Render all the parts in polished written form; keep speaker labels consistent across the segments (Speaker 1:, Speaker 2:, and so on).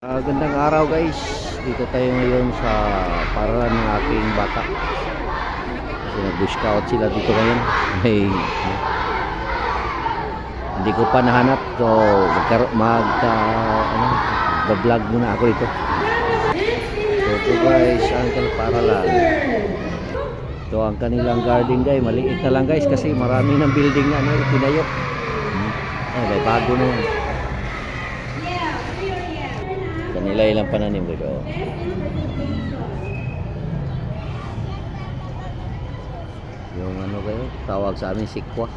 Speaker 1: Gandang araw guys. Dito tayo ngayon sa paralan ng aking bata. Kasi nag-bush scout sila dito ngayon. Hindi ko pa nahanap. So mag-vlog muna ako dito. So ito guys, ang paralan. Ito ang kanilang garden guys. Maliit na lang guys kasi marami ng building na pinayo. May bago na yan. Kanila ilang pananim dito. Yung ano kayo, tawag sa amin sikwa.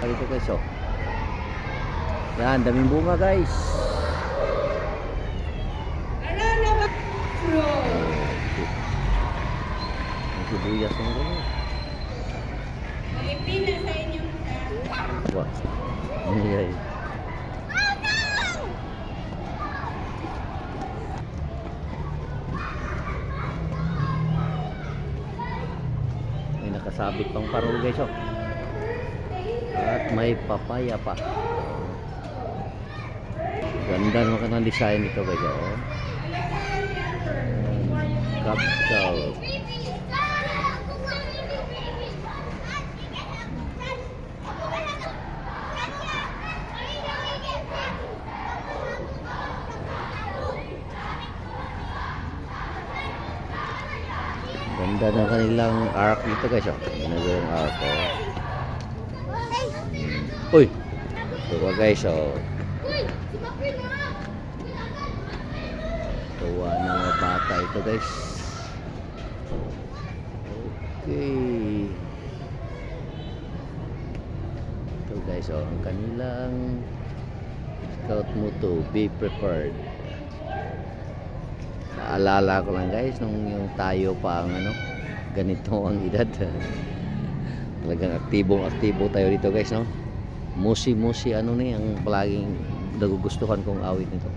Speaker 1: Dito guys, oh. Yan, daming bunga guys. Ang sibuyas mo guys.
Speaker 2: Pina sa inyong
Speaker 1: Wah. Ay. May nakasabit pang parol guys, oh. At may papaya pa. Ganda naman ng design nito guys, oh. Kapsal. Ganda ng kanilang arc dito guys, oh. Ginagawang arc, oh. Uy! Ito ba guys, oh. Tuwa ng mga bata ito guys. Okay. Ito guys, oh. Ang kanilang scout motto, be prepared. Naalala ko lang guys nung yung tayo pa ang ganito ang edad. Talagang aktibo tayo dito guys, no. Musi ni ang palaging nagugustuhan kong awit nito.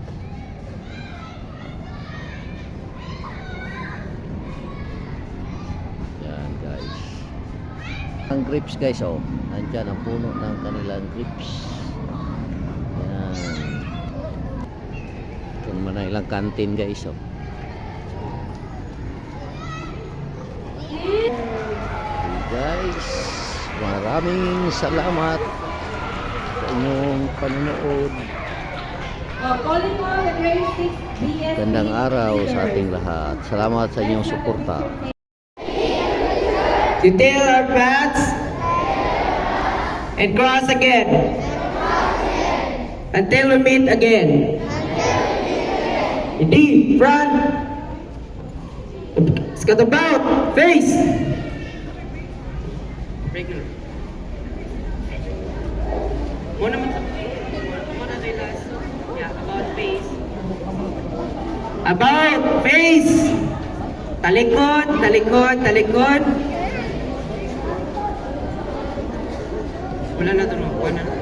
Speaker 1: Yan guys. Ang grapes guys, oh. Nandiyan ang puno ng kanilang grapes. Yan. Ito naman ang ilang kantin guys, oh. Guys, maraming salamat sa inyong panonood. Gandang araw sa ating lahat. Salamat sa inyong suporta.
Speaker 3: To tail our paths and cross again until we meet again. Indeed, front, scout about, face. Regular. Muna tayo last. Yeah, about face. About face. Talikod. Wala na ito.